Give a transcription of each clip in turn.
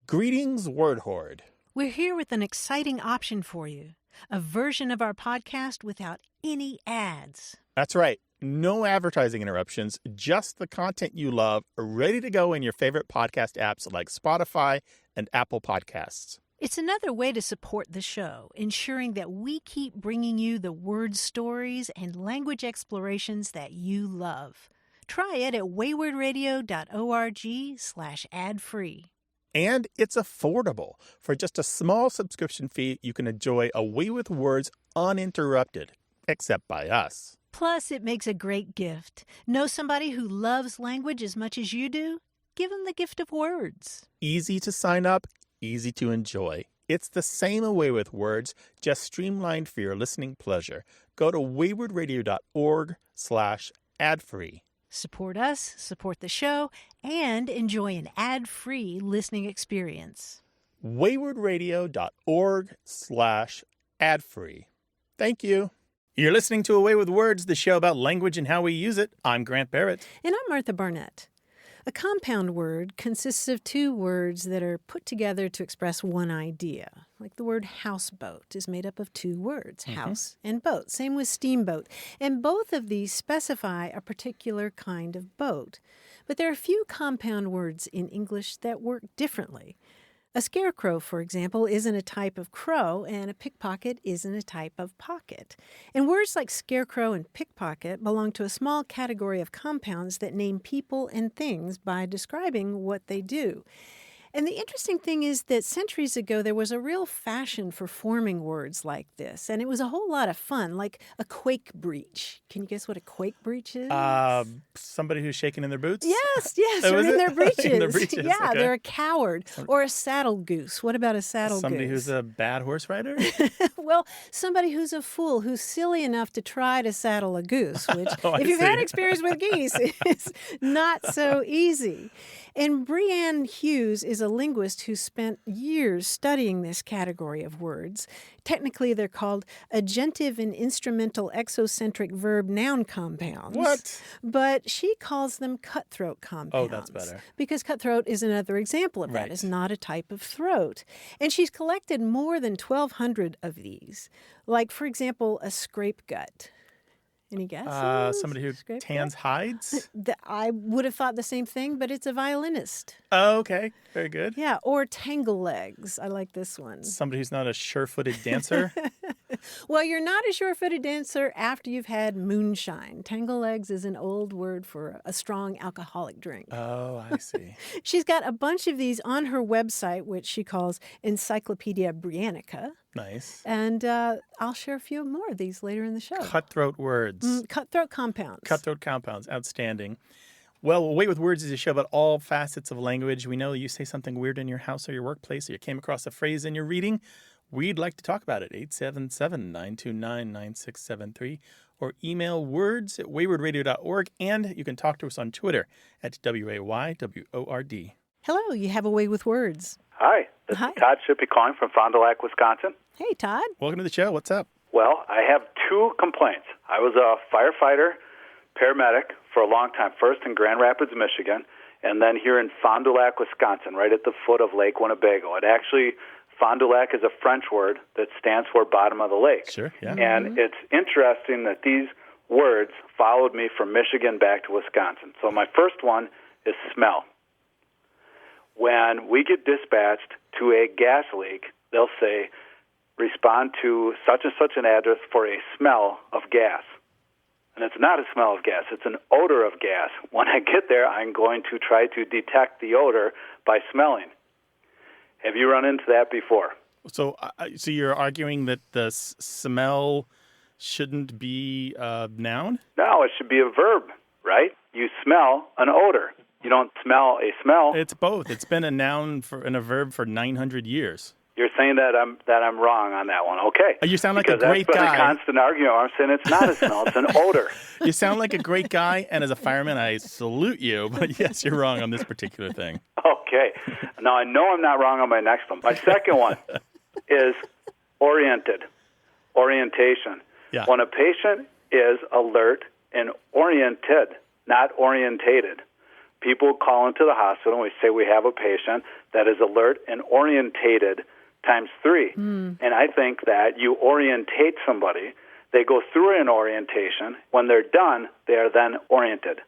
Greetings, Word Horde. We're here with an exciting option for you, a version of our podcast without any ads. That's right. No advertising interruptions, just the content you love, ready to go in your favorite podcast apps like Spotify and Apple Podcasts. It's another way to support the show, ensuring that we keep bringing you the word stories and language explorations that you love. Try it at waywardradio.org/ad-free. And it's affordable. For just a small subscription fee, you can enjoy Away with Words uninterrupted, except by us. Plus, it makes a great gift. Know somebody who loves language as much as you do? Give them the gift of words. Easy to sign up, easy to enjoy. It's the same Away with Words, just streamlined for your listening pleasure. Go to waywardradio.org/ad-free. Support us, support the show, and enjoy an ad-free listening experience. waywardradio.org/ad-free. Thank you. You're listening to Away with Words, the show about language and how we use it. I'm Grant Barrett. And I'm Martha Barnett. A compound word consists of two words that are put together to express one idea. Like the word houseboat is made up of two words, house and boat. Same with steamboat. And both of these specify a particular kind of boat. But there are a few compound words in English that work differently. A scarecrow, for example, isn't a type of crow, and a pickpocket isn't a type of pocket. And words like scarecrow and pickpocket belong to a small category of compounds that name people and things by describing what they do. And the interesting thing is that centuries ago, there was a real fashion for forming words like this. And it was a whole lot of fun, like a quake breach. Can you guess what a quake breach is? Somebody who's shaking in their boots? Yes, Oh, or is in it? their breeches. In their breeches, Yeah, okay. they're a coward. Or a saddle goose. What about a saddle Somebody goose? who's a bad horse rider? Well, somebody who's a fool, who's silly enough to try to saddle a goose, which, I if you've had see. experience with geese, is not so easy. And Brianne Hughes is a linguist who spent years studying this category of words. Technically, they're called agentive and instrumental exocentric verb-noun compounds. What? But she calls them cutthroat compounds. Oh, that's better. Because cutthroat is another example of that. Right. It's not a type of throat. And she's collected more than 1,200 of these. Like, for example, a scrape gut. Any guesses? Somebody who Scrape tans gut? hides? I would have thought the same thing, but it's a violinist. Oh, okay. Very good. Yeah, or tangle legs. I like this one. Somebody who's not a sure-footed dancer? Well, you're not a sure-footed dancer after you've had moonshine. Tangle legs is an old word for a strong alcoholic drink. Oh, I see. She's got a bunch of these on her website, which she calls Encyclopedia Briannica. Nice. And I'll share a few more of these later in the show. Cutthroat words. Cutthroat compounds. Cutthroat compounds. Outstanding. Well, Away with Words is a show about all facets of language. We know you say something weird in your house or your workplace, or you came across a phrase in your reading. We'd like to talk about it. 877-929-9673. Or email words@waywardradio.org. And you can talk to us on Twitter at WAYWORD. Hello, you have a way with words. Hi, this Hi. is Todd Shippey calling from Fond du Lac, Wisconsin. Hey, Todd. Welcome to the show. What's up? Well, I have two complaints. I was a firefighter, paramedic for a long time, first in Grand Rapids, Michigan, and then here in Fond du Lac, Wisconsin, right at the foot of Lake Winnebago. It actually, Fond du Lac is a French word that stands for bottom of the lake. Sure, yeah. And it's interesting that these words followed me from Michigan back to Wisconsin. So my first one is smell. When we get dispatched to a gas leak, they'll say, respond to such and such an address for a smell of gas. And it's not a smell of gas, it's an odor of gas. When I get there, I'm going to try to detect the odor by smelling. Have you run into that before? So you're arguing that the smell shouldn't be a noun? No, it should be a verb, right? You smell an odor. You don't smell a smell. It's both. It's been a noun and a verb for 900 years. You're saying that I'm wrong on that one. Okay. You sound like because a great that's been guy. a constant argument. I'm saying it's not a smell, it's an odor. You sound like a great guy, and as a fireman, I salute you. But yes, you're wrong on this particular thing. Okay. Now, I know I'm not wrong on my next one. My second one is oriented, orientation. Yeah. When a patient is alert and oriented, not orientated. people call into the hospital and we say we have a patient that is alert and orientated times 3. And I think that you orientate somebody, they go through an orientation. When they're done, they are then oriented.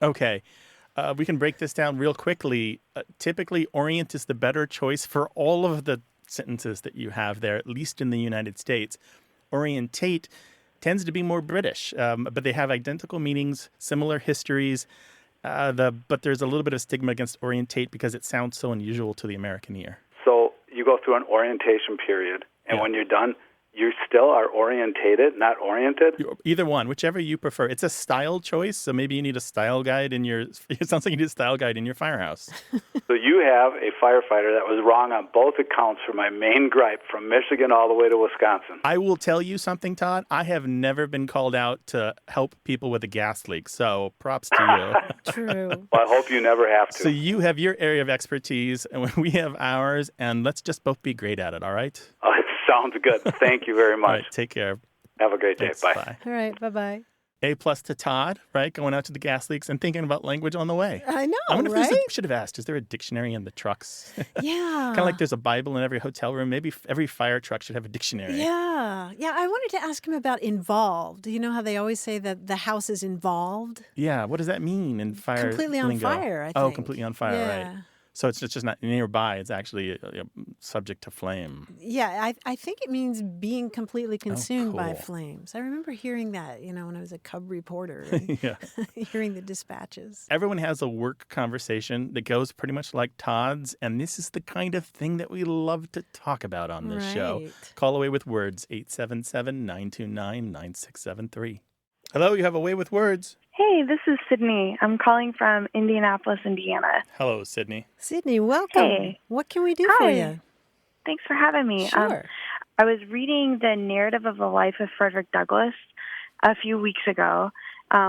Okay. We can break this down real quickly. Typically, orient is the better choice for all of the sentences that you have there, at least in the United States. Orientate tends to be more British, but they have identical meanings, similar histories. But there's a little bit of stigma against orientate because it sounds so unusual to the American ear. So you go through an orientation period, and when you're done, you still are orientated, not oriented? Either one, whichever you prefer. It's a style choice, so maybe you need a style guide in your... It sounds like you need a style guide in your firehouse. So you have a firefighter that was wrong on both accounts for my main gripe from Michigan all the way to Wisconsin. I will tell you something, Todd. I have never been called out to help people with a gas leak, so props to you. True. Well, I hope you never have to. So you have your area of expertise, and we have ours, and let's just both be great at it, all right? Sounds good. Thank you very much. All right, take care. Have a great day. Thanks, Bye. All right, bye-bye. A+ to Todd, right? Going out to the gas leaks and thinking about language on the way. I know, I wonder if right? we should have asked, is there a dictionary in the trucks? Yeah. Kind of like there's a Bible in every hotel room. Maybe every fire truck should have a dictionary. Yeah. Yeah, I wanted to ask him about involved. You know how they always say that the house is involved? Yeah, what does that mean in fire Completely on lingo? fire, I think. Oh, completely on fire, Yeah. right. So it's just not nearby. It's actually subject to flame. Yeah, I think it means being completely consumed by cool. flames. I remember hearing that, when I was a cub reporter and Yeah. hearing the dispatches. Everyone has a work conversation that goes pretty much like Todd's, and this is the kind of thing that we love to talk about on this show. Right. Call Away with Words, 877-929-9673. Hello, you have a way with words. Hey, this is Sydney. I'm calling from Indianapolis, Indiana. Hello, Sydney. Sydney, welcome. Hey. What can we do for Hi. you? Thanks for having me. Sure. I was reading the narrative of the life of Frederick Douglass a few weeks ago,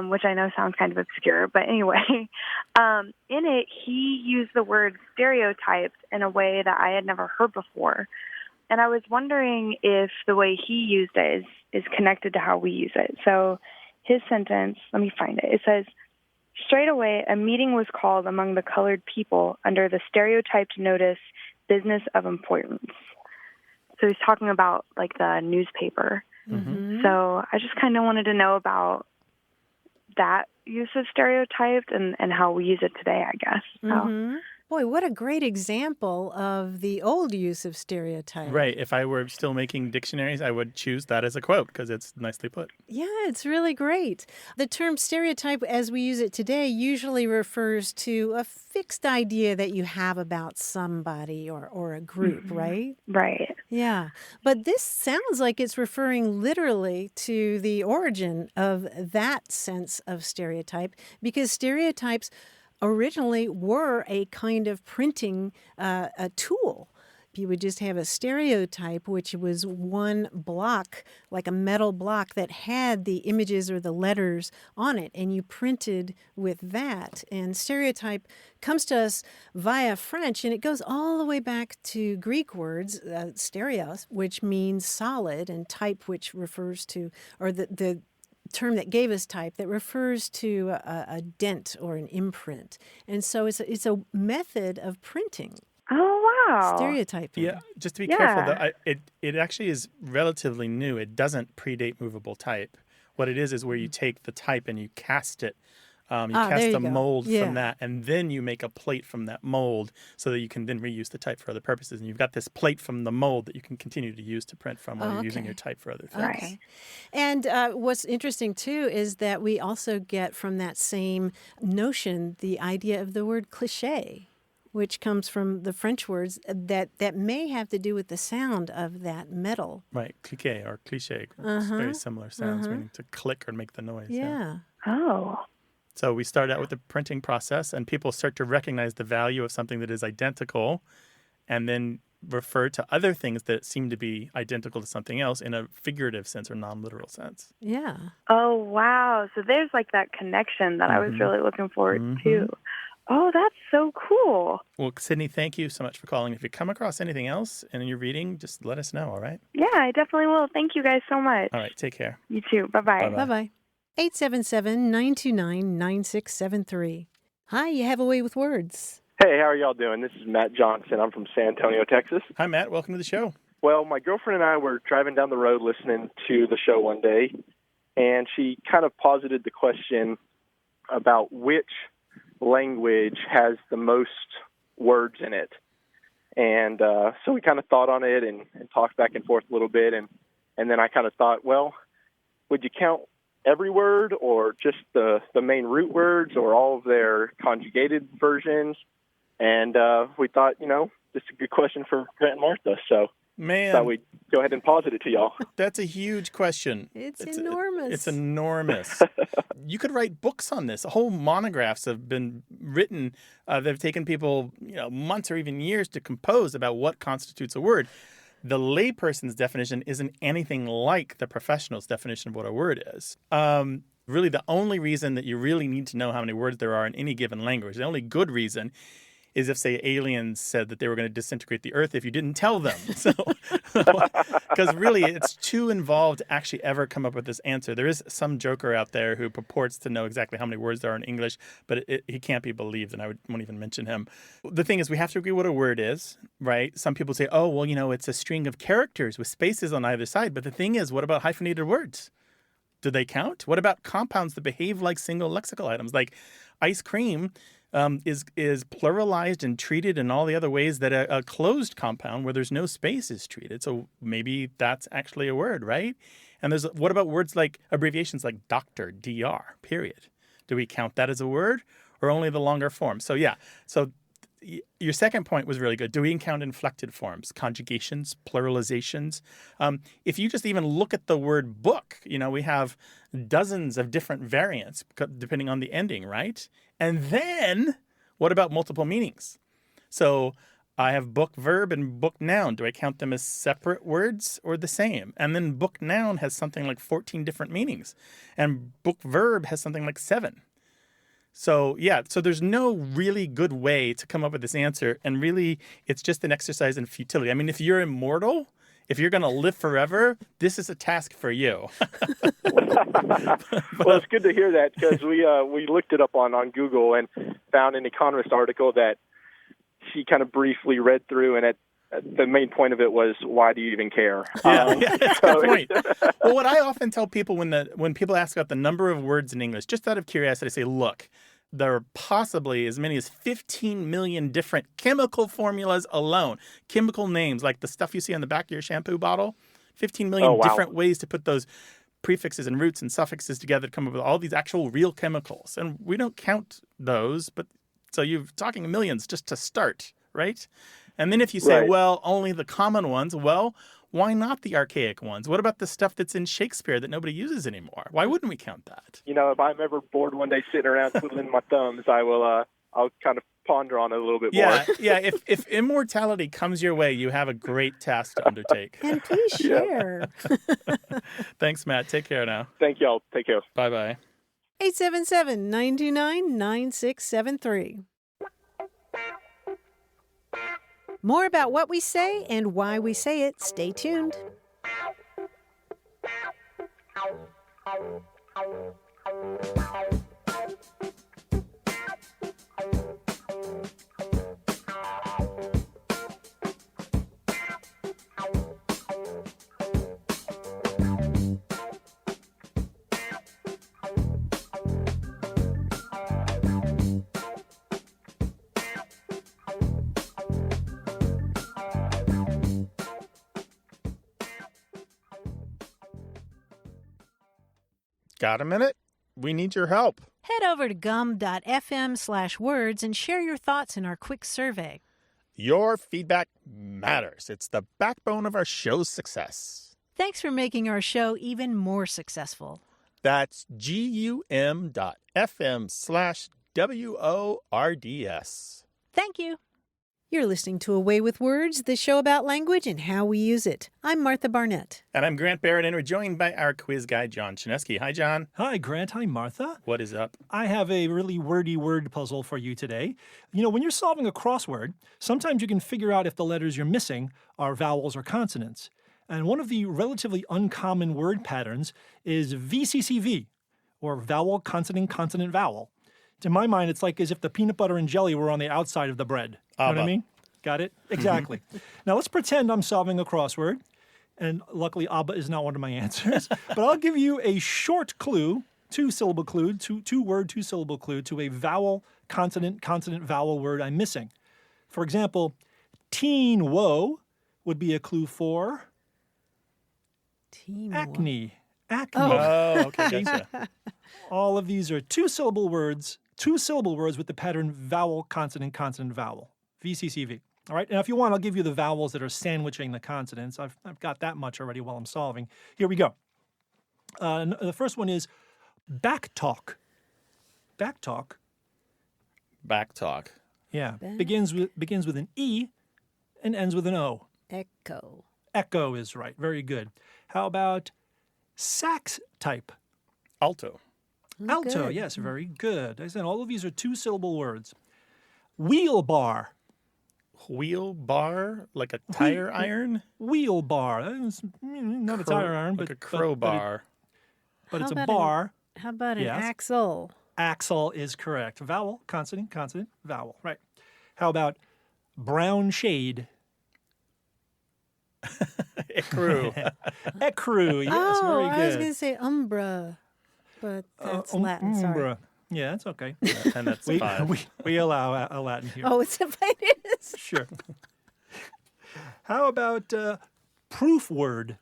which I know sounds kind of obscure, but anyway. In it, he used the word stereotyped in a way that I had never heard before. And I was wondering if the way he used it is connected to how we use it. So his sentence, let me find it. It says, "Straight away, a meeting was called among the colored people under the stereotyped notice, business of importance." So he's talking about like the newspaper. Mm-hmm. So I just kind of wanted to know about that use of stereotyped and how we use it today, I guess. So. Mm-hmm. Boy, what a great example of the old use of stereotype. Right. If I were still making dictionaries, I would choose that as a quote because it's nicely put. Yeah, it's really great. The term stereotype, as we use it today, usually refers to a fixed idea that you have about somebody or a group, right? Right. Yeah. But this sounds like it's referring literally to the origin of that sense of stereotype, because stereotypes originally were a kind of printing a tool. You would just have a stereotype, which was one block, like a metal block that had the images or the letters on it, and you printed with that. And stereotype comes to us via French, and it goes all the way back to Greek words, stereos, which means solid, and type, which refers to, or the term that gave us type, that refers to a dent or an imprint. And so it's a method of printing. Oh, wow. Stereotyping. Yeah, just to be careful, though, it actually is relatively new. It doesn't predate movable type. What it is where you take the type and you cast it. You cast a mold from that, and then you make a plate from that mold so that you can then reuse the type for other purposes. And you've got this plate from the mold that you can continue to use to print from while you're using your type for other things. Okay. And what's interesting, too, is that we also get from that same notion the idea of the word cliché, which comes from the French words that may have to do with the sound of that metal. Right, cliquet or cliché. It's very similar sounds, meaning to click or make the noise. Yeah. Oh. So we start out with the printing process, and people start to recognize the value of something that is identical and then refer to other things that seem to be identical to something else in a figurative sense or non-literal sense. Yeah. Oh, wow. So there's like that connection that I was really looking forward to. Oh, that's so cool. Well, Sydney, thank you so much for calling. If you come across anything else in your reading, just let us know, all right? Yeah, I definitely will. Thank you guys so much. All right, take care. You too. Bye-bye. Bye-bye. 877-929-9673. Hi, you have a way with words. Hey, how are y'all doing? This is Matt Johnson. I'm from San Antonio, Texas. Hi, Matt. Welcome to the show. Well, my girlfriend and I were driving down the road listening to the show one day, and she kind of posited the question about which language has the most words in it. And so we kind of thought on it and talked back and forth a little bit, and then I kind of thought, well, would you count every word or just the main root words or all of their conjugated versions? And we thought, this is a good question for Grant and Martha. So thought we'd go ahead and posit it to y'all. That's a huge question. It's enormous. It's enormous. You could write books on this. Whole monographs have been written that have taken people, months or even years to compose about what constitutes a word. The layperson's definition isn't anything like the professional's definition of what a word is. Really, the only reason that you really need to know how many words there are in any given language, the only good reason, is if, say, aliens said that they were going to disintegrate the Earth if you didn't tell them. So, because really, it's too involved to actually ever come up with this answer. There is some joker out there who purports to know exactly how many words there are in English, but he can't be believed, and I won't even mention him. The thing is, we have to agree what a word is, right? Some people say, oh, well, it's a string of characters with spaces on either side. But the thing is, what about hyphenated words? Do they count? What about compounds that behave like single lexical items? Like ice cream is pluralized and treated in all the other ways that a closed compound where there's no space is treated. So maybe that's actually a word, right? And what about words like abbreviations like doctor, DR, period? Do we count that as a word or only the longer form? So yeah, your second point was really good. Do we count inflected forms, conjugations, pluralizations? If you just even look at the word book, we have dozens of different variants depending on the ending, right? And then what about multiple meanings? So I have book verb and book noun. Do I count them as separate words or the same? And then book noun has something like 14 different meanings. And book verb has something like 7. So there's no really good way to come up with this answer. And really, it's just an exercise in futility. I mean, if you're immortal, if you're going to live forever, this is a task for you. Well, it's good to hear that because we looked it up on Google and found an Economist article that she kind of briefly read through, and the main point of it was, why do you even care? That's a good point. Well, what I often tell people when people ask about the number of words in English, just out of curiosity, I say, look, there are possibly as many as 15 million different chemical formulas alone. Chemical names, like the stuff you see on the back of your shampoo bottle. 15 million different ways to put those prefixes and roots and suffixes together to come up with all these actual real chemicals. And we don't count those, but so you're talking millions just to start, right? And then if you say, well, only the common ones, well, why not the archaic ones? What about the stuff that's in Shakespeare that nobody uses anymore? Why wouldn't we count that? If I'm ever bored one day sitting around twiddling my thumbs, I'll kind of ponder on it a little bit more. Yeah. If immortality comes your way, you have a great task to undertake. And please share. Thanks, Matt. Take care now. Thank y'all. Take care. Bye-bye. 877-929-9673. More about what we say and why we say it. Stay tuned. Got a minute? We need your help. Head over to gum.fm/words and share your thoughts in our quick survey. Your feedback matters. It's the backbone of our show's success. Thanks for making our show even more successful. That's gum.fm/WORDS. Thank you. You're listening to A Way with Words, the show about language and how we use it. I'm Martha Barnett. And I'm Grant Barrett, and we're joined by our quiz guy, John Chinesky. Hi, John. Hi, Grant. Hi, Martha. What is up? I have a really wordy word puzzle for you today. When you're solving a crossword, sometimes you can figure out if the letters you're missing are vowels or consonants. And one of the relatively uncommon word patterns is VCCV, or vowel, consonant, consonant, vowel. In my mind, it's like as if the peanut butter and jelly were on the outside of the bread. You know what I mean? Got it? Exactly. Now let's pretend I'm solving a crossword. And luckily, Abba is not one of my answers. But I'll give you a short clue, two-syllable clue, two-word, two-syllable clue to a vowel, consonant, vowel word I'm missing. For example, teen woe would be a clue for acne. Acne. Oh, okay, gotcha. All of these are two-syllable words with the pattern vowel, consonant, vowel. VCCV. All right, now if you want, I'll give you the vowels that are sandwiching the consonants. I've got that much already while I'm solving. Here we go. The first one is backtalk. Backtalk. Backtalk. Yeah, begins with an E and ends with an O. Echo. Echo is right. Very good. How about sax type? Alto. Alto, good. yes, very good. I said all of these are two-syllable words. Wheel bar. Wheel bar, like a tire iron? Wheel bar. It's not a tire iron, like but a crowbar. but it's How a about bar. How about an Yes. axle? Axle is correct. Vowel, consonant, vowel. Right. How about brown shade? Ecru. Ecru, yes, very good. I was going to say umbra, but that's Latin, sorry. Umbra. Yeah, that's okay. And that's five. We allow a Latin here. Oh, it's it is. Sure. How about proof word?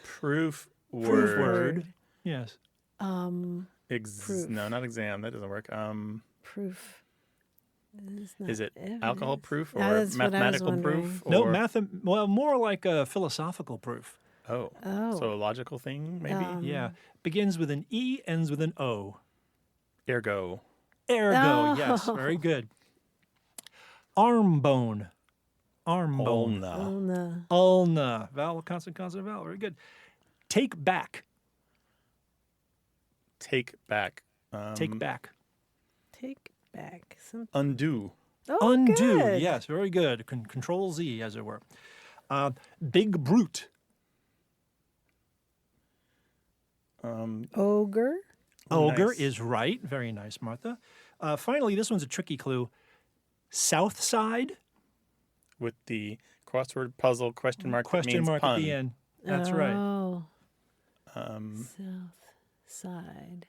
Proof word. Proof word. Yes. Proof. No, not exam. That doesn't work. Proof. Is it alcohol proof or that's what I was mathematical proof? No, or... more like a philosophical proof. Oh. So a logical thing, maybe? Yeah. Begins with an E, ends with an O. Ergo. Ergo, yes, very good. Arm bone. Arm bone. Ulna. Ulna. Vowel, consonant, vowel. Very good. Take back. Take back. Take back. Take back. Undo. Oh, Undo. good. Yes, very good. Control Z, as it were. Big brute. Ogre. Ogre Nice. is right. Very nice, Martha. Finally, this one's a tricky clue. South side. With the crossword puzzle question mark. Question means mark pun. at the end. That's right. Oh. South side.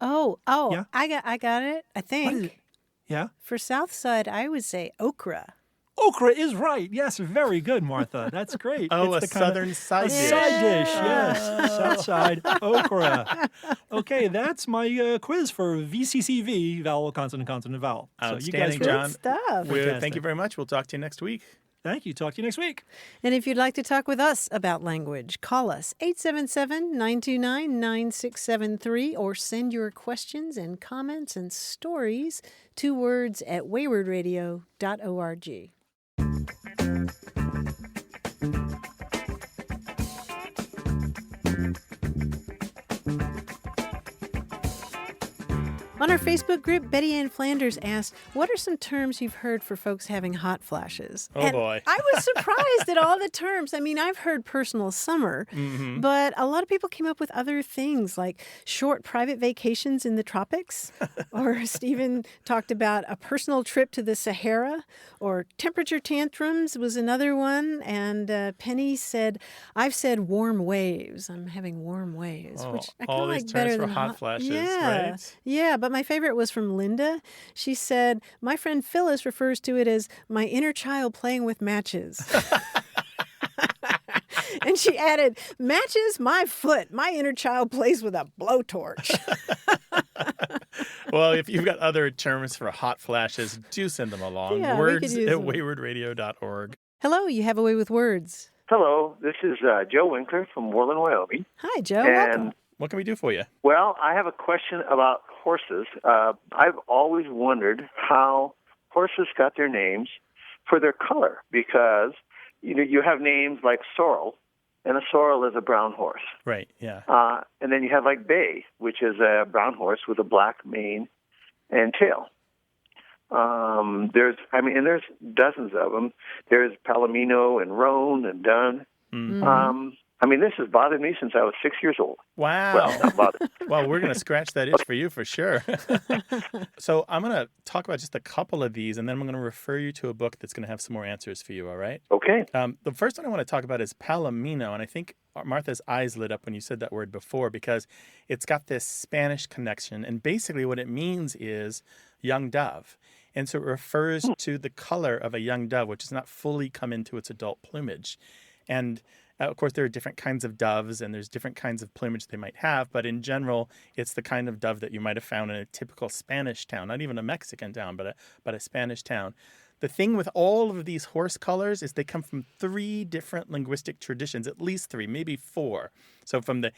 Oh, Yeah? I got it, I think. Yeah? For south side, I would say okra. Okra is right. Yes, very good, Martha. That's great. Oh, It's a southern side a dish. side dish, yes. South side okra. Okay, that's my quiz for VCCV, vowel, consonant, vowel. Outstanding, so you John. guys Stuff. Thank you very much. We'll talk to you next week. Thank you. Talk to you next week. And if you'd like to talk with us about language, call us 877-929-9673 or send your questions and comments and stories to words at waywardradio.org. On our Facebook group, Betty Ann Flanders asked, what are some terms you've heard for folks having hot flashes? Oh, And boy. I was surprised at all the terms. I mean, I've heard personal summer, but a lot of people came up with other things like short private vacations in the tropics, or Stephen talked about a personal trip to the Sahara, or temperature tantrums was another one, and Penny said, I've said warm waves. I'm having warm waves, Oh, which I all kind of these like terms better for than hot flashes, yeah. right? Yeah, but my favorite was from Linda. She said, my friend Phyllis refers to it as my inner child playing with matches. And she added, matches my foot. My inner child plays with a blowtorch. Well, if you've got other terms for hot flashes, do send them along. Yeah, we could Words use at them. waywardradio.org. Hello, you have a way with words. Hello, this is Joe Winkler from Moreland, Wyoming. Hi, Joe. And, Welcome. What can we do for you? well, I have a question about horses. I've always wondered how horses got their names for their color because, you have names like sorrel, and a sorrel is a brown horse. Right, yeah. And then you have like bay, which is a brown horse with a black mane and tail. There's dozens of them. There's Palomino and Roan and Dun. Mm. I mean, this has bothered me since I was 6 years old. Wow. Well, not bothered. Well, we're going to scratch that itch for you for sure. So I'm going to talk about just a couple of these, and then I'm going to refer you to a book that's going to have some more answers for you, all right? Okay. The first one I want to talk about is palomino, and I think Martha's eyes lit up when you said that word before because it's got this Spanish connection, and basically what it means is young dove. And so it refers to the color of a young dove, which has not fully come into its adult plumage. And of course, there are different kinds of doves, and there's different kinds of plumage they might have. But in general, it's the kind of dove that you might have found in a typical Spanish town, not even a Mexican town, but a Spanish town. The thing with all of these horse colors is they come from 3 different linguistic traditions, at least 3, maybe 4. So from the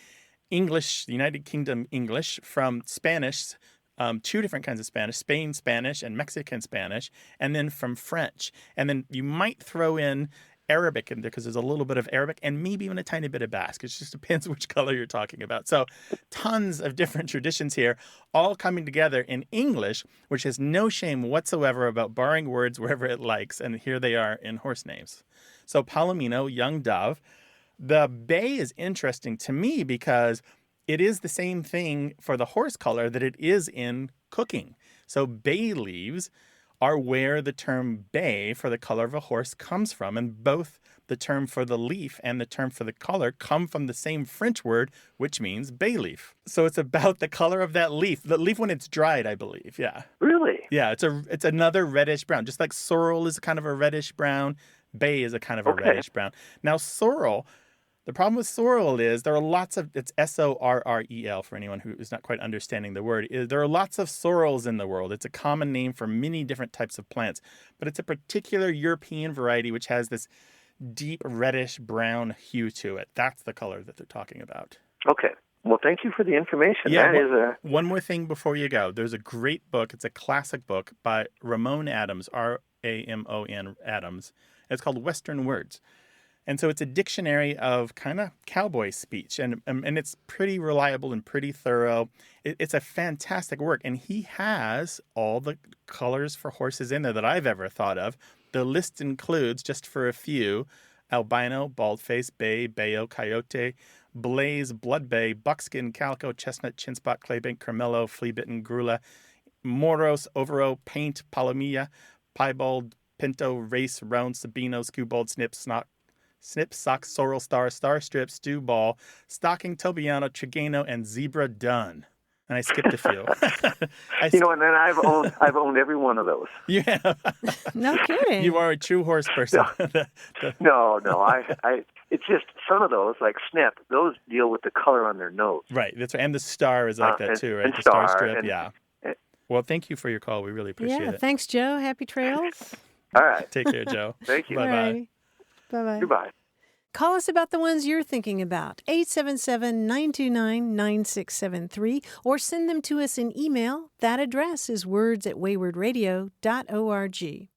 English, United Kingdom English, from Spanish, 2 different kinds of Spanish, Spain Spanish and Mexican Spanish, and then from French. And then you might throw in Arabic in there because there's a little bit of Arabic and maybe even a tiny bit of Basque. It just depends which color you're talking about. So tons of different traditions here, all coming together in English, which has no shame whatsoever about borrowing words wherever it likes. And here they are in horse names. So palomino, young dove. The bay is interesting to me because it is the same thing for the horse color that it is in cooking. So bay leaves are where the term bay for the color of a horse comes from. And both the term for the leaf and the term for the color come from the same French word, which means bay leaf. So it's about the color of that leaf. The leaf when it's dried, I believe. Yeah. Really? Yeah, it's another reddish brown. Just like sorrel is kind of a reddish brown, bay is a kind of a reddish brown. Now sorrel, the problem with sorrel is there are lots of, it's S-O-R-R-E-L for anyone who is not quite understanding the word. There are lots of sorrels in the world. It's a common name for many different types of plants, but it's a particular European variety which has this deep reddish brown hue to it. That's the color that they're talking about. Okay. Well, thank you for the information. Yeah, one more thing before you go. There's a great book. It's a classic book by Ramon Adams, R-A-M-O-N Adams. It's called Western Words. And so it's a dictionary of kind of cowboy speech, and it's pretty reliable and pretty thorough. It's a fantastic work, and he has all the colors for horses in there that I've ever thought of. The list includes, just for a few, albino, baldface, bay, bayo, coyote, blaze, blood bay, buckskin, calico, chestnut, chinspot, claybank, carmelo, flea-bitten, grula, moros, overo, paint, palomilla, piebald, pinto, race, roan, sabino, skewbald, snip, sock, sorrel, star strip, stew ball, stocking, tobiano, trigano, and zebra dun. And I skipped a few. And then I've owned every one of those. You have. No kidding. You are a true horse person. No. It's just some of those, like snip, those deal with the color on their nose. Right. That's right. And the star is like that too, right? And the star strip. and, Well, thank you for your call. We really appreciate it. Thanks, Joe. Happy trails. All right. Take care, Joe. Thank you. Bye-bye. Bye-bye. Goodbye. Call us about the ones you're thinking about, 877-929-9673, or send them to us in email. That address is words@waywardradio.org.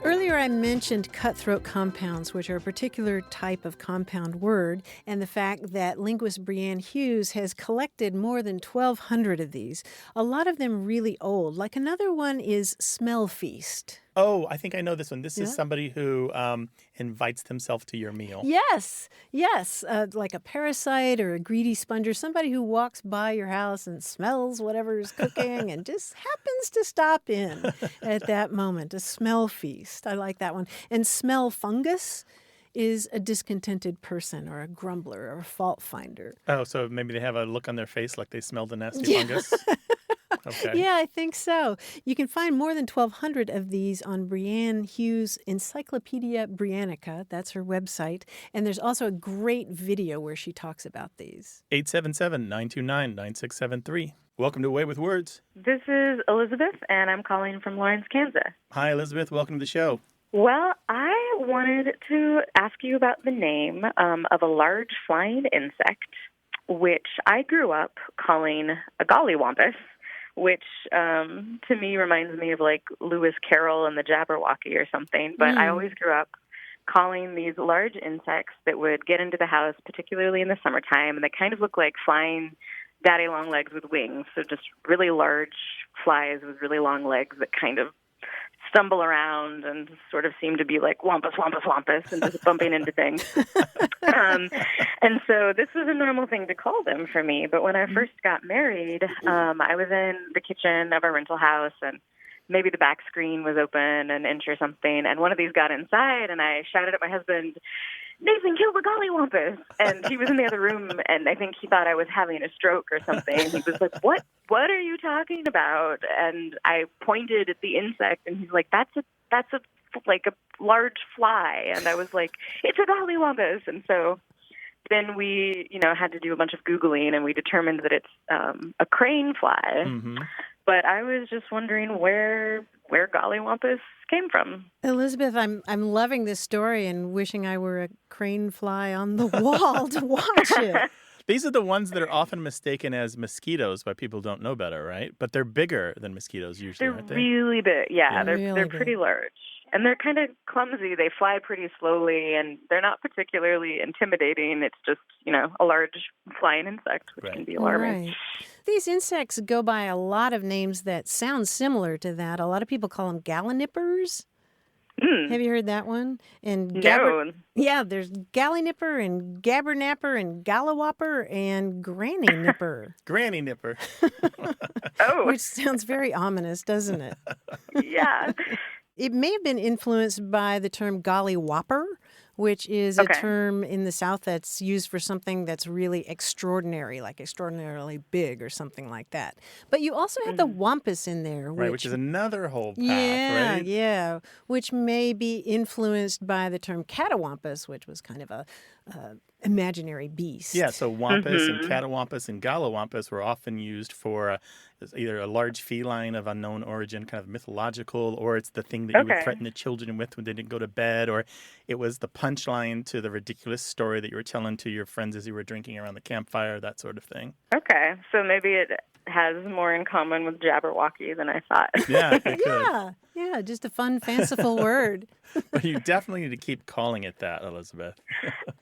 Earlier I mentioned cutthroat compounds, which are a particular type of compound word, and the fact that linguist Brianne Hughes has collected more than 1,200 of these, a lot of them really old. Like another one is smell feast. Oh, I think I know this one. This is somebody who invites themselves to your meal. Yes, like a parasite or a greedy sponge, or somebody who walks by your house and smells whatever's cooking and just happens to stop in at that moment. A smell feast. I like that one. And smell fungus is a discontented person or a grumbler or a fault finder. Oh, so maybe they have a look on their face like they smelled a nasty fungus? Okay. Yeah, I think so. You can find more than 1,200 of these on Brianne Hughes' Encyclopedia Briannica. That's her website. And there's also a great video where she talks about these. 877-929-9673. Welcome to Away with Words. This is Elizabeth, and I'm calling from Lawrence, Kansas. Hi, Elizabeth. Welcome to the show. Well, I wanted to ask you about the name of a large flying insect, which I grew up calling a gollywampus, which to me reminds me of like Lewis Carroll and the Jabberwocky or something. But I always grew up calling these large insects that would get into the house, particularly in the summertime, and they kind of look like flying daddy long legs with wings. So just really large flies with really long legs that kind of stumble around and sort of seem to be like wampus, wampus, wampus, and just bumping into things. And so this was a normal thing to call them for me. But when I first got married, I was in the kitchen of our rental house, and maybe the back screen was open an inch or something, and one of these got inside, and I shouted at my husband, "Nathan, kill the gollywampus!" And he was in the other room, and I think he thought I was having a stroke or something. He was like, "What are you talking about?" And I pointed at the insect, and he's like, "That's a like a large fly." And I was like, "It's a gollywampus." And so then we, had to do a bunch of Googling, and we determined that it's a crane fly. Mm-hmm. But I was just wondering where gollywampus came from. Elizabeth, I'm loving this story and wishing I were a crane fly on the wall to watch it. These are the ones that are often mistaken as mosquitoes by people who don't know better, right? But they're bigger than mosquitoes usually, aren't they? They're really big. Yeah, they're really pretty big. large. And they're kind of clumsy. They fly pretty slowly, and they're not particularly intimidating. It's just, a large flying insect, which can be alarming. Right. These insects go by a lot of names that sound similar to that. A lot of people call them gallinippers. Have you heard that one? And No. Yeah, there's gallynipper and gabbernapper and gallowopper and granny nipper. Granny nipper. Oh, Which sounds very ominous, doesn't it? yeah. It may have been influenced by the term gollywopper, which is a term in the South that's used for something that's really extraordinary, like extraordinarily big or something like that. But you also have the wampus in there. Which is another whole path, right? Yeah, which may be influenced by the term catawampus, which was kind of a imaginary beast. Yeah, so wampus and catawampus and gallowampus were often used for either a large feline of unknown origin, kind of mythological, or it's the thing that you would threaten the children with when they didn't go to bed, or it was the punchline to the ridiculous story that you were telling to your friends as you were drinking around the campfire, that sort of thing. Okay, so maybe it has more in common with Jabberwocky than I thought. Yeah, it could. Yeah, just a fun, fanciful word. But you definitely need to keep calling it that, Elizabeth.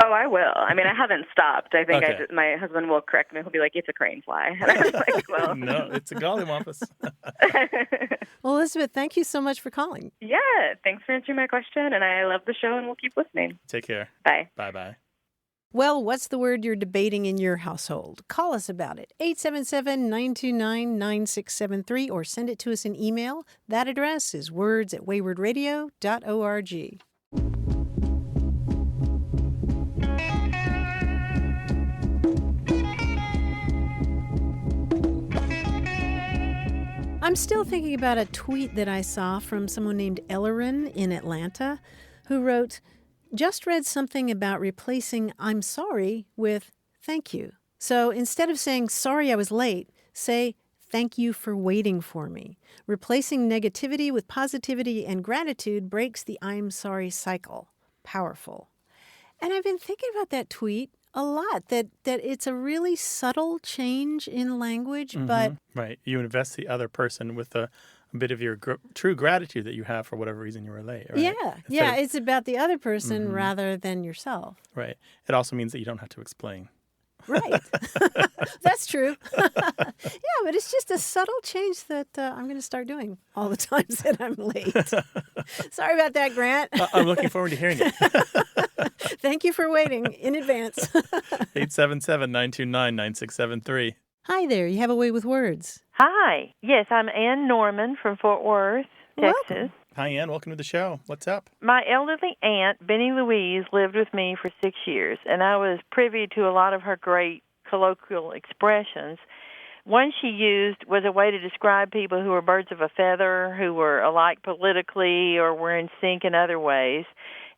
Oh, I will. I mean, I haven't stopped. I think my husband will correct me. He'll be like, "It's a crane fly." And I was like, well. No, it's a gollywampus. Well, Elizabeth, thank you so much for calling. Yeah, thanks for answering my question, and I love the show, and we'll keep listening. Take care. Bye. Bye-bye. Well, what's the word you're debating in your household? Call us about it, 877-929-9673, or send it to us in email. That address is words@waywardradio.org. I'm still thinking about a tweet that I saw from someone named Ellerin in Atlanta who wrote, "Just read something about replacing 'I'm sorry' with 'thank you.' So instead of saying 'sorry I was late,' say 'thank you for waiting for me.' Replacing negativity with positivity and gratitude breaks the 'I'm sorry' cycle." Powerful. And I've been thinking about that tweet a lot, that it's a really subtle change in language, but... Right. You invest the other person with a bit of your true gratitude that you have for whatever reason you were late. Right? Yeah. It's about the other person rather than yourself. Right. It also means that you don't have to explain. Right. That's true. Yeah, but it's just a subtle change that I'm going to start doing all the times that I'm late. Sorry about that, Grant. I'm looking forward to hearing it. Thank you for waiting in advance. 877-929-9673. Hi there. You have a way with words. Hi. Yes, I'm Ann Norman from Fort Worth, Texas. Welcome. Hi, Ann. Welcome to the show. What's up? My elderly aunt, Benny Louise, lived with me for 6 years, and I was privy to a lot of her great colloquial expressions. One she used was a way to describe people who were birds of a feather, who were alike politically or were in sync in other ways.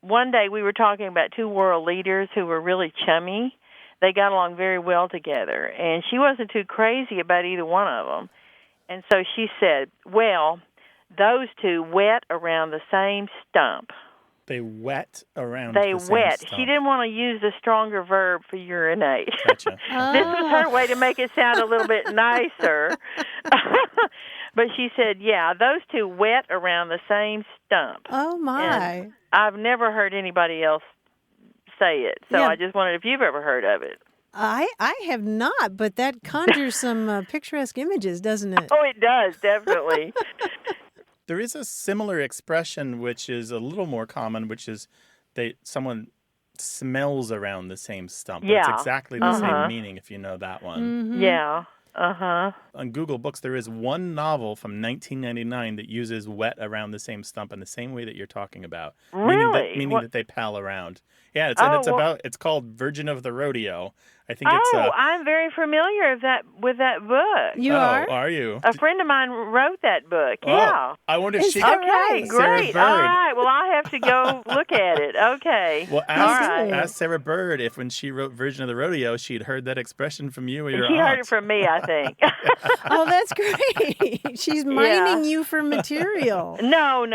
One day we were talking about two world leaders who were really chummy. They got along very well together, and she wasn't too crazy about either one of them. And so she said, well, those two wet around the same stump. They wet around They the same wet. stump. She didn't want to use the stronger verb for urinate. Gotcha. This was her way to make it sound a little bit nicer. But she said, yeah, those two wet around the same stump. Oh, my. And I've never heard anybody else say it, so Yeah. I just wondered if you've ever heard of it. I have not, but that conjures some picturesque images, doesn't it? Oh, it does, definitely. There is a similar expression which is a little more common, which is someone smells around the same stump. But it's exactly the same meaning if you know that one. Mm-hmm. Yeah. On Google Books, there is one novel from 1999 that uses wet around the same stump in the same way that you're talking about. Really? Meaning that they pal around. Yeah, it's called Virgin of the Rodeo. I think it's I'm very familiar with that book. You are? Are you? A friend of mine wrote that book. Oh, Yeah. I wonder if she Okay, Sarah great. Bird. All right. Well, I have to go look at it. Okay. Well, right. ask Sarah Bird if when she wrote Virgin of the Rodeo, she'd heard that expression from you or your She aunt. heard it from me, I think. Oh, that's great. She's mining you for material. No.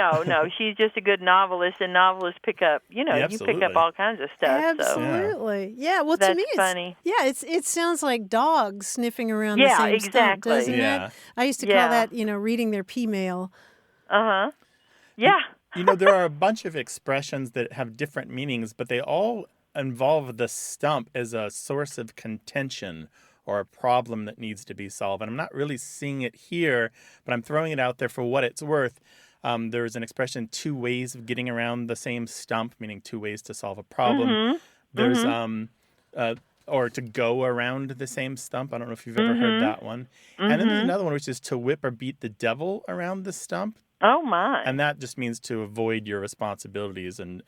She's just a good novelist, and novelists pick up, you pick up all kinds of stuff. Absolutely. Yeah. Well, That's to me, it's funny. Yeah, it sounds like dogs sniffing around the same stump, exactly. doesn't Yeah. it? I used to call that, reading their pee mail. Yeah. There are a bunch of expressions that have different meanings, but they all involve the stump as a source of contention or a problem that needs to be solved. And I'm not really seeing it here, but I'm throwing it out there for what it's worth. There's an expression, 2 ways of getting around the same stump, meaning 2 ways to solve a problem. There's or to go around the same stump. I don't know if you've ever heard that one. And then there's another one, which is to whip or beat the devil around the stump. Oh, my. And that just means to avoid your responsibilities and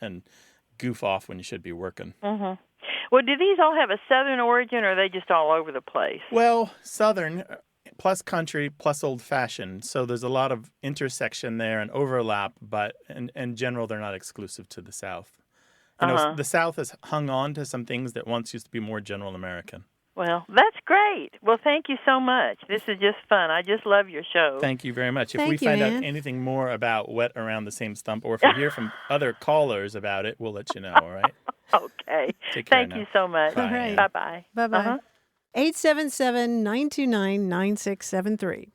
goof off when you should be working. Well, do these all have a Southern origin, or are they just all over the place? Well, Southern plus country plus old-fashioned. So there's a lot of intersection there and overlap, but in general, they're not exclusive to the South. The South has hung on to some things that once used to be more general American. Well, that's great. Well, thank you so much. This is just fun. I just love your show. Thank you very much. If Thank we you, find man. out anything more about wet around the same stump, or if we hear from other callers about it, we'll let you know, all right? Okay. Take care Thank now. you so much. Bye. All right. Bye-bye. Bye-bye. 877-929-9673.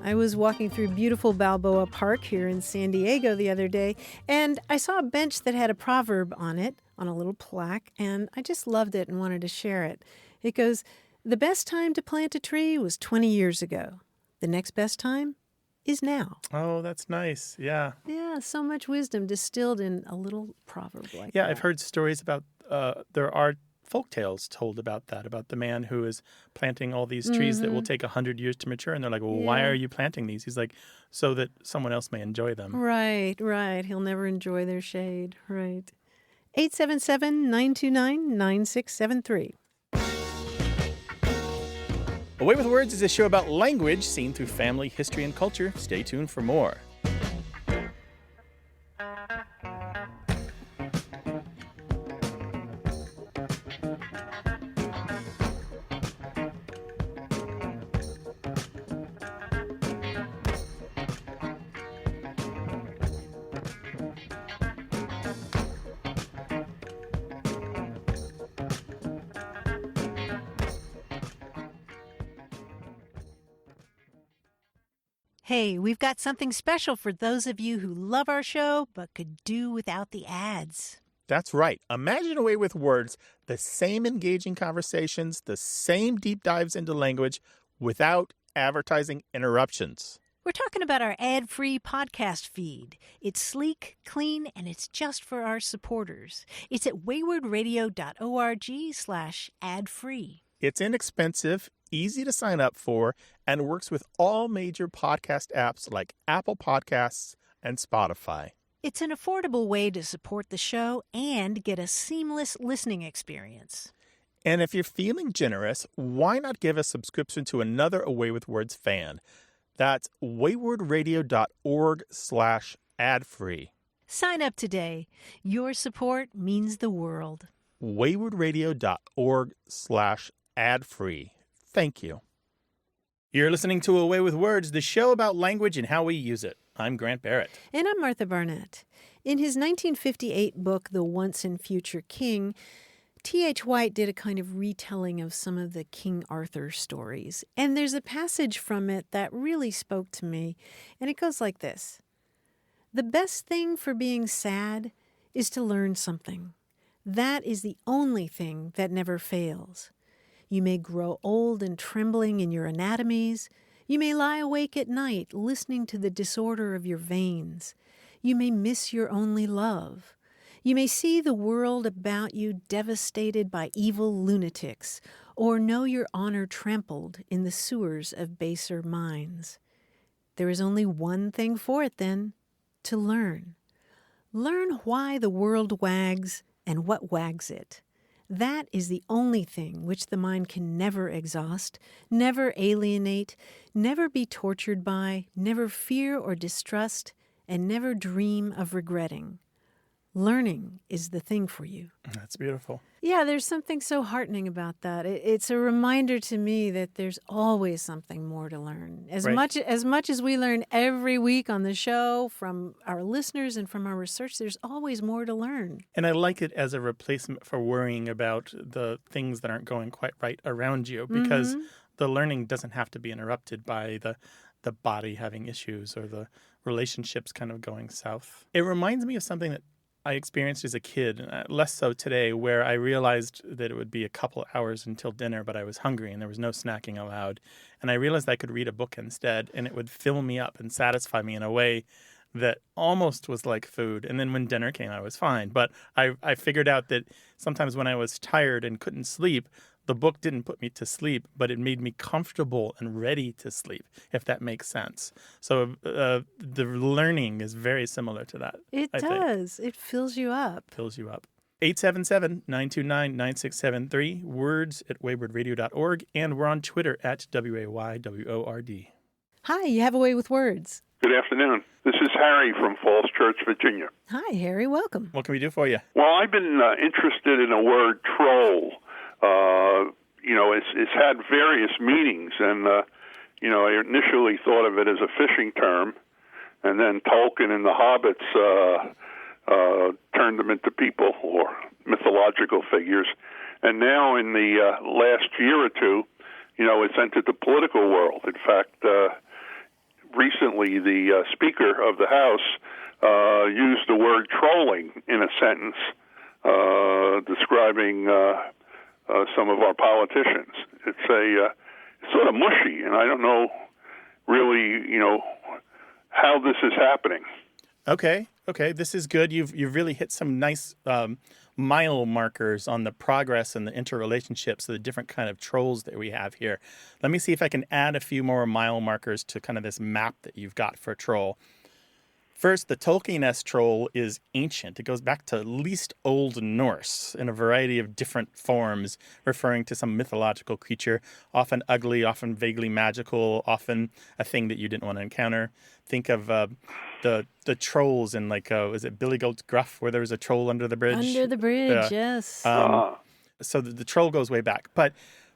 I was walking through beautiful Balboa Park here in San Diego the other day, and I saw a bench that had a proverb on it, on a little plaque, and I just loved it and wanted to share it. It goes, "The best time to plant a tree was 20 years ago. The next best time is now." Oh, that's nice. Yeah. Yeah, so much wisdom distilled in a little proverb like that. Yeah, I've heard stories about, there are folk tales told about that, about the man who is planting all these trees that will take 100 years to mature. And they're like, well, why are you planting these? He's like, so that someone else may enjoy them. Right. He'll never enjoy their shade. Right. 877-929-9673. Away with Words is a show about language seen through family, history, and culture. Stay tuned for more. Hey, we've got something special for those of you who love our show but could do without the ads. That's right. Imagine Away with Words, the same engaging conversations, the same deep dives into language without advertising interruptions. We're talking about our ad-free podcast feed. It's sleek, clean, and it's just for our supporters. It's at waywardradio.org/ad-free. It's inexpensive, easy to sign up for, and works with all major podcast apps like Apple Podcasts and Spotify. It's an affordable way to support the show and get a seamless listening experience. And if you're feeling generous, why not give a subscription to another Away with Words fan? That's waywardradio.org/ad-free. Sign up today. Your support means the world. waywardradio.org/ad-free. Thank you. You're listening to Away with Words, the show about language and how we use it. I'm Grant Barrett. And I'm Martha Barnett. In his 1958 book, The Once and Future King, T.H. White did a kind of retelling of some of the King Arthur stories, and there's a passage from it that really spoke to me, and it goes like this. The best thing for being sad is to learn something. That is the only thing that never fails. You may grow old and trembling in your anatomies. You may lie awake at night listening to the disorder of your veins. You may miss your only love. You may see the world about you devastated by evil lunatics, or know your honor trampled in the sewers of baser minds. There is only one thing for it, then, to learn. Learn why the world wags and what wags it. That is the only thing which the mind can never exhaust, never alienate, never be tortured by, never fear or distrust, and never dream of regretting. Learning is the thing for you. That's beautiful. Yeah, there's something so heartening about that. It's a reminder to me that there's always something more to learn. As much as we learn every week on the show from our listeners and from our research, there's always more to learn. And I like it as a replacement for worrying about the things that aren't going quite right around you, because the learning doesn't have to be interrupted by the body having issues or the relationships kind of going south. It reminds me of something that I experienced as a kid, less so today, where I realized that it would be a couple hours until dinner, but I was hungry and there was no snacking allowed. And I realized I could read a book instead, and it would fill me up and satisfy me in a way that almost was like food. And then when dinner came, I was fine. But I figured out that sometimes when I was tired and couldn't sleep, the book didn't put me to sleep, but it made me comfortable and ready to sleep, if that makes sense. So the learning is very similar to that. It does. It fills you up. Fills you up. 877-929-9673, words at waywardradio.org, and we're on Twitter at WAYWORD. Hi, you have a way with words. Good afternoon. This is Harry from Falls Church, Virginia. Hi, Harry. Welcome. What can we do for you? Well, I've been interested in the word troll. It's had various meanings, and I initially thought of it as a fishing term, and then Tolkien and the Hobbits turned them into people or mythological figures, and now in the last year or two, it's entered the political world. In fact, recently the Speaker of the House used the word trolling in a sentence describing some of our politicians. It's sort of mushy, and I don't know really, how this is happening. Okay, this is good. You've really hit some nice mile markers on the progress and the interrelationships of the different kind of trolls that we have here. Let me see if I can add a few more mile markers to kind of this map that you've got for troll. First, the Tolkien-esque troll is ancient. It goes back to at least Old Norse in a variety of different forms, referring to some mythological creature, often ugly, often vaguely magical, often a thing that you didn't want to encounter. Think of the trolls in, is it Billy Goat's Gruff, where there was a troll under the bridge? Under the bridge, yes. So the troll goes way back. But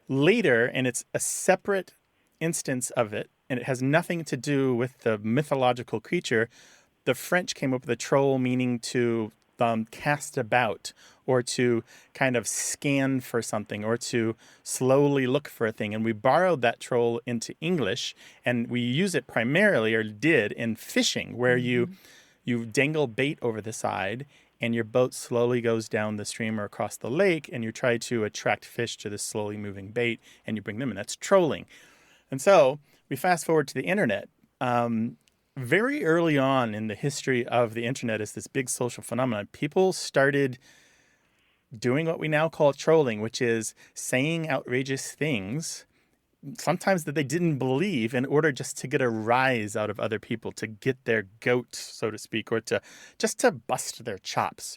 later, and it's a separate instance of it, and it has nothing to do with the mythological creature, the French came up with a troll meaning to cast about, or to kind of scan for something, or to slowly look for a thing. And we borrowed that troll into English, and we use it primarily, or did, in fishing, where you dangle bait over the side, and your boat slowly goes down the stream or across the lake, and you try to attract fish to the slowly moving bait, and you bring them in. That's trolling. And so we fast forward to the internet. Very early on in the history of the internet as this big social phenomenon, people started doing what we now call trolling, which is saying outrageous things, sometimes that they didn't believe, in order just to get a rise out of other people, to get their goat, so to speak, or to bust their chops.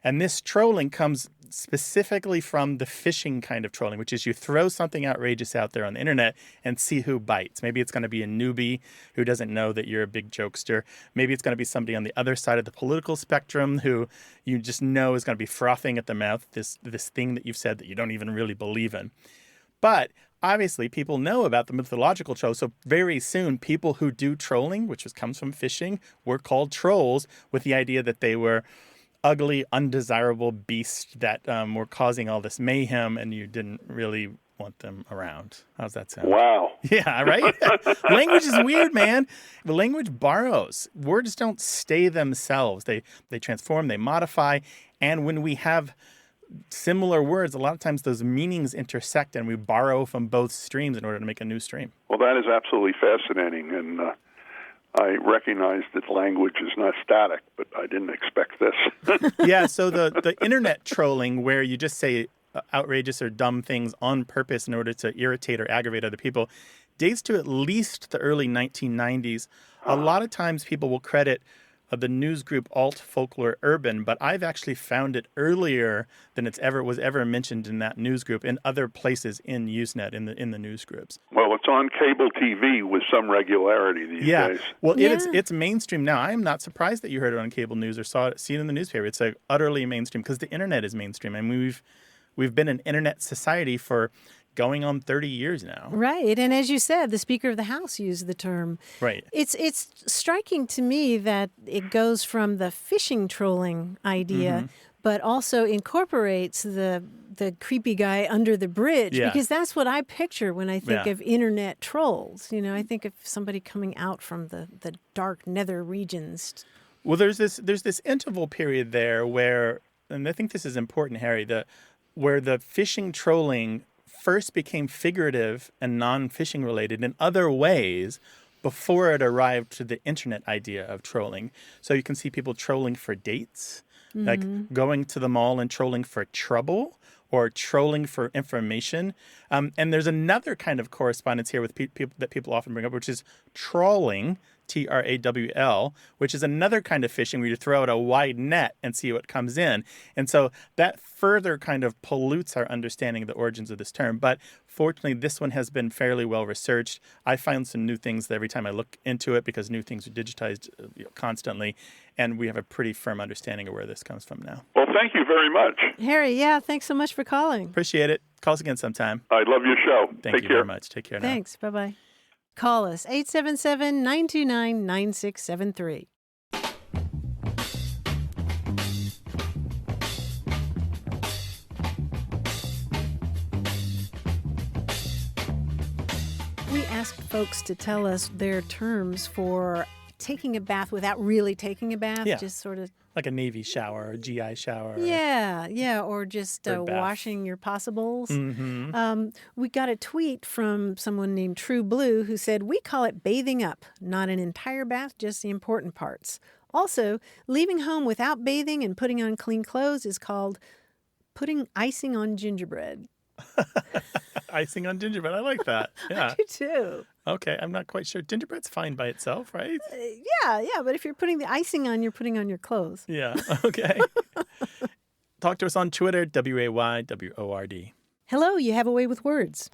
And this trolling comes specifically from the fishing kind of trolling, which is you throw something outrageous out there on the internet and see who bites. Maybe it's going to be a newbie who doesn't know that you're a big jokester. Maybe it's going to be somebody on the other side of the political spectrum who you just know is going to be frothing at the mouth, this thing that you've said that you don't even really believe in. But obviously, people know about the mythological trolls, so very soon people who do trolling, which comes from fishing, were called trolls, with the idea that they were ugly, undesirable beast that were causing all this mayhem, and you didn't really want them around. How's that sound? Wow. Yeah, right? Language is weird, man. The language borrows. Words don't stay themselves. They transform, they modify, and when we have similar words, a lot of times those meanings intersect, and we borrow from both streams in order to make a new stream. Well, that is absolutely fascinating, and I recognize that language is not static, but I didn't expect this. Yeah, so the internet trolling where you just say outrageous or dumb things on purpose in order to irritate or aggravate other people dates to at least the early 1990s. A lot of times people will credit the news group Alt Folklore Urban, but I've actually found it earlier than was ever mentioned in that news group in other places in Usenet, in the news groups. Well, it's on cable TV with some regularity these days. Well, it's mainstream now. I am not surprised that you heard it on cable news or seen it in the newspaper. It's like utterly mainstream because the internet is mainstream. I mean, we've been an internet society for going on 30 years now. Right. And as you said, the Speaker of the House used the term. Right. It's striking to me that it goes from the phishing trolling idea, but also incorporates the creepy guy under the bridge, because that's what I picture when I think of internet trolls. You know, I think of somebody coming out from the dark nether regions. Well, there's this interval period there where, and I think this is important, Harry, where the phishing trolling first became figurative and non-phishing related in other ways before it arrived to the internet idea of trolling. So you can see people trolling for dates, like going to the mall and trolling for trouble or trolling for information. And there's another kind of correspondence here with people that people often bring up, which is trawling, T-R-A-W-L, which is another kind of fishing where you throw out a wide net and see what comes in. And so that further kind of pollutes our understanding of the origins of this term. But fortunately, this one has been fairly well researched. I find some new things every time I look into it because new things are digitized constantly. And we have a pretty firm understanding of where this comes from now. Well, thank you very much. Harry, thanks so much for calling. Appreciate it. Call us again sometime. I love your show. Thank you very much. Take care now. Thanks. Bye-bye. Call us, 877-929-9673. We asked folks to tell us their terms for taking a bath without really taking a bath, just sort of like a Navy shower or a GI shower. Yeah, or just washing your possibles. We got a tweet from someone named True Blue who said, "We call it bathing up, not an entire bath, just the important parts. Also, leaving home without bathing and putting on clean clothes is called putting icing on gingerbread." Icing on gingerbread. I like that. Yeah. I do too. Okay, I'm not quite sure. Gingerbread's fine by itself, right? Yeah, but if you're putting the icing on, you're putting on your clothes. Yeah, okay. Talk to us on Twitter, WAYWORD. Hello, you have a way with words.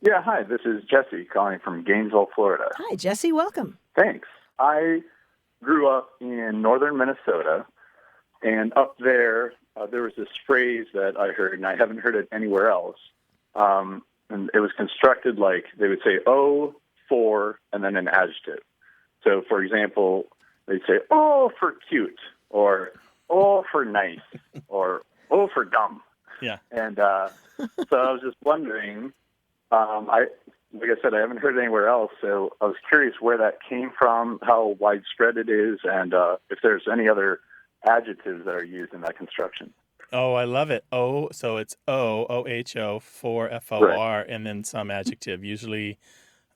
Yeah, hi, this is Jesse calling from Gainesville, Florida. Hi, Jesse, welcome. Thanks. I grew up in northern Minnesota, and up there, there was this phrase that I heard, and I haven't heard it anywhere else. And it was constructed like they would say, "oh, for," and then an adjective. So, for example, they'd say, "oh, for cute," or "oh, for nice," or "oh, for dumb." Yeah. And so I was just wondering, like I said, I haven't heard it anywhere else, so I was curious where that came from, how widespread it is, and if there's any other adjectives that are used in that construction. Oh, I love it. Oh, so it's O-H-O, for F-O-R, right. And then some adjective, usually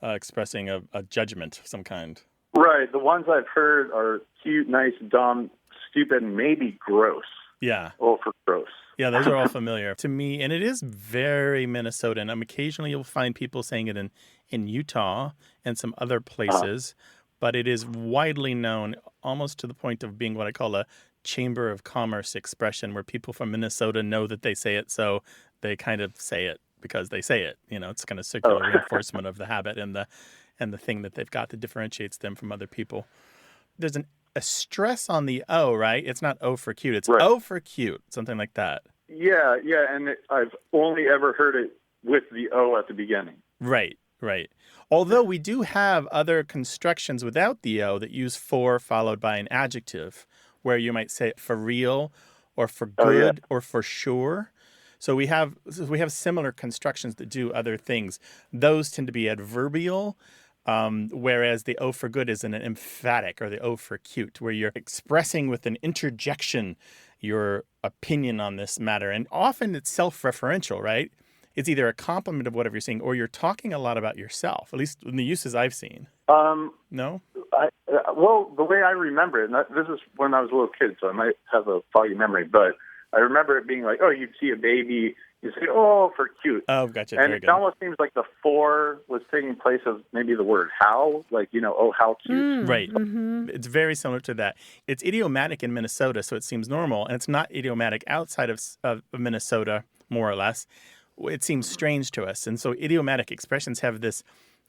expressing a judgment of some kind. Right. The ones I've heard are cute, nice, dumb, stupid, and maybe gross. Yeah. Oh, for gross. Yeah, those are all familiar to me, and it is very Minnesotan. Occasionally you'll find people saying it in Utah and some other places, but it is widely known, almost to the point of being what I call a Chamber of Commerce expression, where people from Minnesota know that they say it, so they kind of say it because they say it. You know, it's kind of circular reinforcement of the habit and the thing that they've got that differentiates them from other people. There's a stress on the O, right? It's not O for cute. It's O for cute, something like that. Yeah, and I've only ever heard it with the O at the beginning. Right. Although we do have other constructions without the O that use for followed by an adjective. where you might say for real or for good or for sure. So we have similar constructions that do other things. Those tend to be adverbial, whereas the O for good is an emphatic, or the O for cute, where you're expressing with an interjection your opinion on this matter. And often it's self-referential, right? It's either a compliment of whatever you're saying, or you're talking a lot about yourself, at least in the uses I've seen. No? Well, the way I remember it, and this is when I was a little kid, so I might have a foggy memory, but I remember it being like, oh, you'd see a baby, you say, oh, for cute. Oh, gotcha. And Very it good. almost seems like the for was taking place of maybe the word how, like, oh, how cute. Right. It's very similar to that. It's idiomatic in Minnesota, so it seems normal, and it's not idiomatic outside of Minnesota, more or less. It seems strange to us. And so idiomatic expressions have this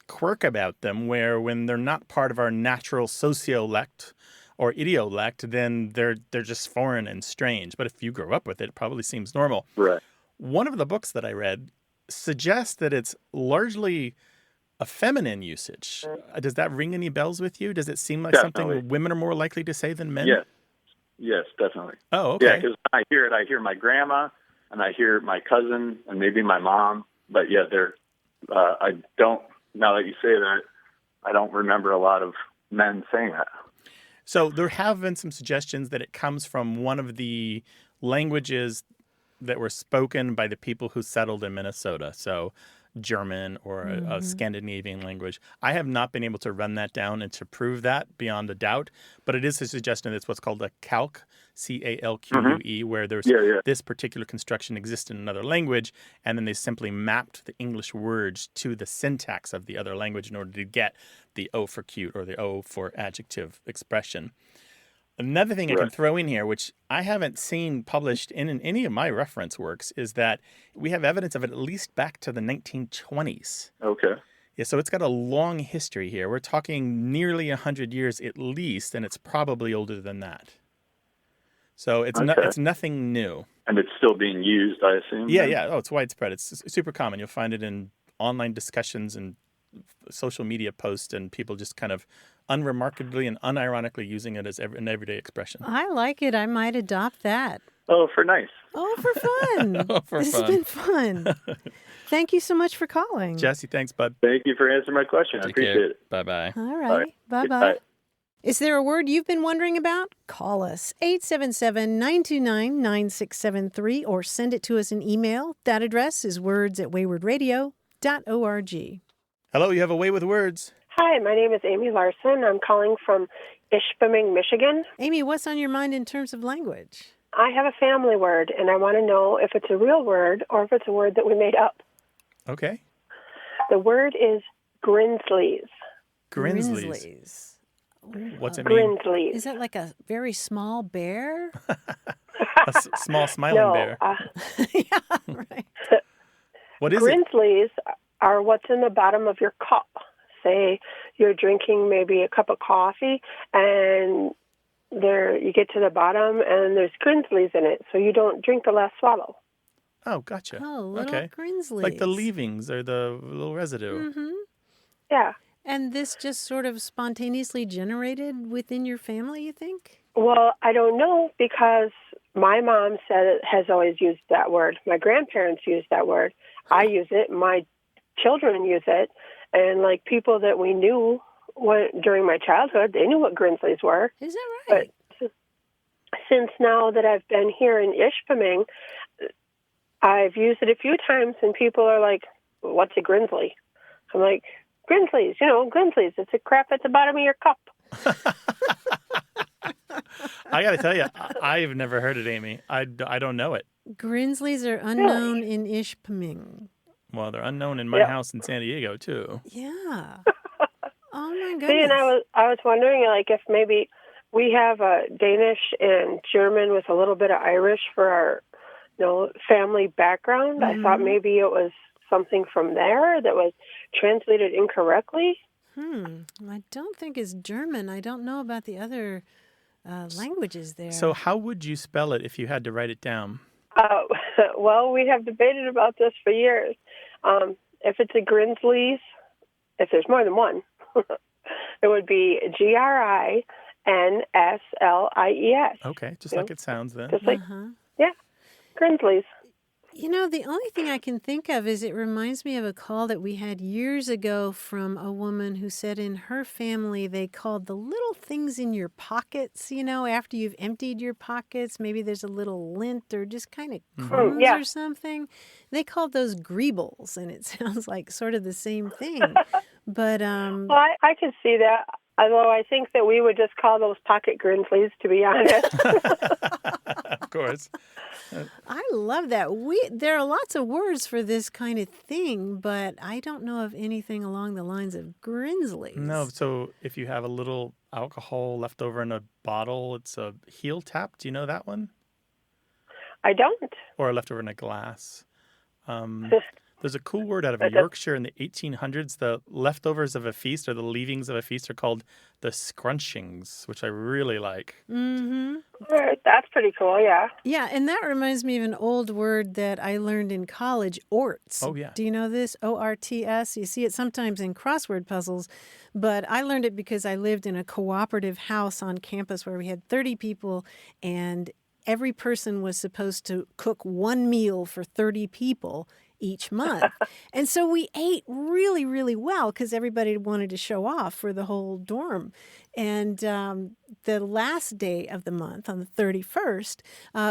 quirk about them where when they're not part of our natural sociolect or idiolect, then they're just foreign and strange. But if you grow up with it, it probably seems normal. Right. One of the books that I read suggests that it's largely a feminine usage. Does that ring any bells with you? Does it seem like something women are more likely to say than men? Yes, definitely. Oh, okay. Yeah, because when I hear it, I hear my grandma, and I hear my cousin, and maybe my mom. But yeah, I don't, now that you say that, I don't remember a lot of men saying that. So there have been some suggestions that it comes from one of the languages that were spoken by the people who settled in Minnesota. So German or a Scandinavian language. I have not been able to run that down and to prove that beyond a doubt, but it is a suggestion that's what's called a calque, C-A-L-Q-U-E, where there's this particular construction exists in another language, and then they simply mapped the English words to the syntax of the other language in order to get the O for cute or the O for adjective expression. Another thing I can throw in here, which I haven't seen published in any of my reference works, is that we have evidence of it at least back to the 1920s. Okay. Yeah, so it's got a long history here. We're talking nearly 100 years at least, and it's probably older than that. So it's nothing new. And it's still being used, I assume? Yeah. Oh, it's widespread. It's super common. You'll find it in online discussions and social media posts, and people just kind of unremarkably and unironically using it as an everyday expression. I like it. I might adopt that. Oh, for nice. Oh, for fun. This has been fun. Thank you so much for calling. Jesse, thanks, bud. Thank you for answering my question. I appreciate it. Bye-bye. All right. Bye-bye. Is there a word you've been wondering about? Call us, 877-929-9673, or send it to us in email. That address is words@waywardradio.org. Hello, you have a way with words. Hi, my name is Amy Larson. I'm calling from Ishpeming, Michigan. Amy, what's on your mind in terms of language? I have a family word, and I want to know if it's a real word or if it's a word that we made up. Okay. The word is grinslies. Grinslies. What's it mean? Grinslies. Is that like a very small bear? A small smiling bear. Yeah, right. What is Grinslies are what's in the bottom of your cup. Say you're drinking maybe a cup of coffee, and there you get to the bottom, and there's grinslies in it, so you don't drink the last swallow. Oh, gotcha. Oh, little grinslies. Like the leavings or the little residue. Mm-hmm. Yeah. And this just sort of spontaneously generated within your family, you think? Well, I don't know, because my mom has always used that word. My grandparents used that word. I use it. My children use it. And like people that we knew during my childhood, they knew what grinslies were. Is that right? But since now that I've been here in Ishpeming, I've used it a few times, and people are like, what's a grinsly? I'm like, grinslies, grinslies. It's a crap at the bottom of your cup. I got to tell you, I've never heard it, Amy. I don't know it. Grinslies are unknown in Ishpeming. Well, they're unknown in my house in San Diego, too. Yeah. Oh, my goodness. See, and I was wondering, like, if maybe we have a Danish and German with a little bit of Irish for our, family background. I thought maybe it was something from there that was translated incorrectly. I don't think it's German. I don't know about the other languages there. So how would you spell it if you had to write it down? Well, we have debated about this for years. If it's a grinslies, if there's more than one, it would be Grinslies, Okay, just like it sounds then. Just like, yeah, grinslies. You know, the only thing I can think of is it reminds me of a call that we had years ago from a woman who said in her family they called the little things in your pockets, you know, after you've emptied your pockets, maybe there's a little lint or just kind of crumbs or something. They called those greebles, and it sounds like sort of the same thing. But well, I could see that. Although I think that we would just call those pocket grinslies, to be honest. Of course. I love that. There are lots of words for this kind of thing, but I don't know of anything along the lines of grinslies. No, so if you have a little alcohol left over in a bottle, it's a heel tap. Do you know that one? I don't. Or left over in a glass. There's a cool word out of Yorkshire in the 1800s. The leftovers of a feast or the leavings of a feast are called the scrunchings, which I really like. Mm-hmm. That's pretty cool, yeah. Yeah, and that reminds me of an old word that I learned in college, orts. Oh, yeah. Do you know this? O-R-T-S. You see it sometimes in crossword puzzles, but I learned it because I lived in a cooperative house on campus where we had 30 people, and every person was supposed to cook one meal for 30 people each month. And so we ate really, really well because everybody wanted to show off for the whole dorm. And the last day of the month, on the 31st,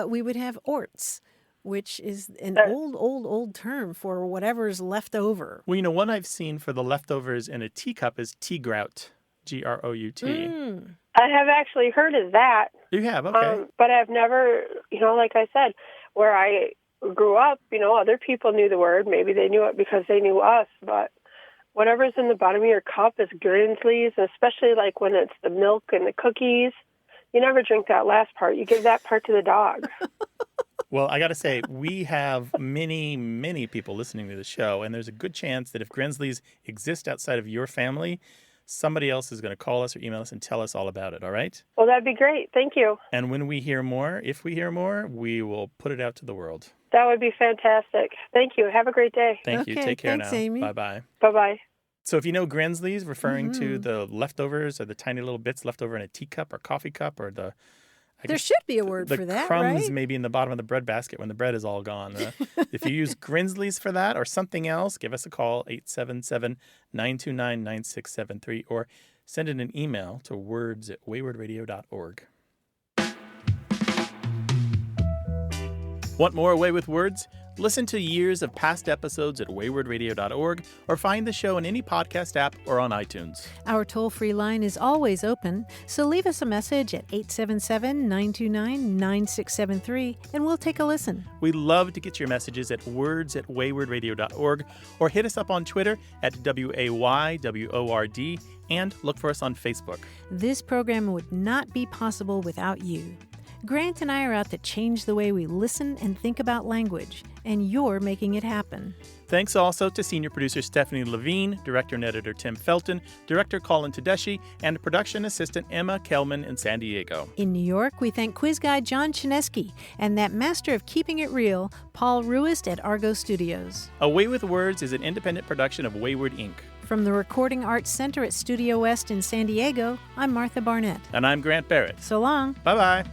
we would have orts, which is an old term for whatever's left over. Well, you know, one I've seen for the leftovers in a teacup is tea grout, G-R-O-U-T. I have actually heard of that. You have, okay. But I've never, you know, like I said, where I grew up, you know, other people knew the word. Maybe they knew it because they knew us, but whatever's in the bottom of your cup is grinslies, especially like when it's the milk and the cookies. You never drink that last part. You give that part to the dog. Well, I got to say, we have many, many people listening to the show, and there's a good chance that if grinslies exist outside of your family, somebody else is going to call us or email us and tell us all about it, all right? Well, that'd be great. Thank you. And when we hear more, if we hear more, we will put it out to the world. That would be fantastic. Thank you. Have a great day. Thank you. Take care now. Amy. Bye-bye. Bye-bye. So if you know grinslies, referring to the leftovers or the tiny little bits left over in a teacup or coffee cup or the... There should be a word for that, the crumbs right? maybe in the bottom of the bread basket when the bread is all gone. If you use grinslies for that or something else, give us a call, 877-929-9673, or send in an email to words@waywardradio.org. Want more Way with Words? Listen to years of past episodes at waywardradio.org or find the show in any podcast app or on iTunes. Our toll-free line is always open, so leave us a message at 877-929-9673 and we'll take a listen. We love to get your messages at words@waywardradio.org or hit us up on Twitter at WAYWORD and look for us on Facebook. This program would not be possible without you. Grant and I are out to change the way we listen and think about language, and you're making it happen. Thanks also to senior producer Stephanie Levine, director and editor Tim Felton, director Colin Tedeschi, and production assistant Emma Kelman in San Diego. In New York, we thank quiz guy John Chinesky and that master of keeping it real, Paul Ruist at Argo Studios. A Way with Words is an independent production of Wayward Inc. From the Recording Arts Center at Studio West in San Diego, I'm Martha Barnett. And I'm Grant Barrett. So long. Bye-bye.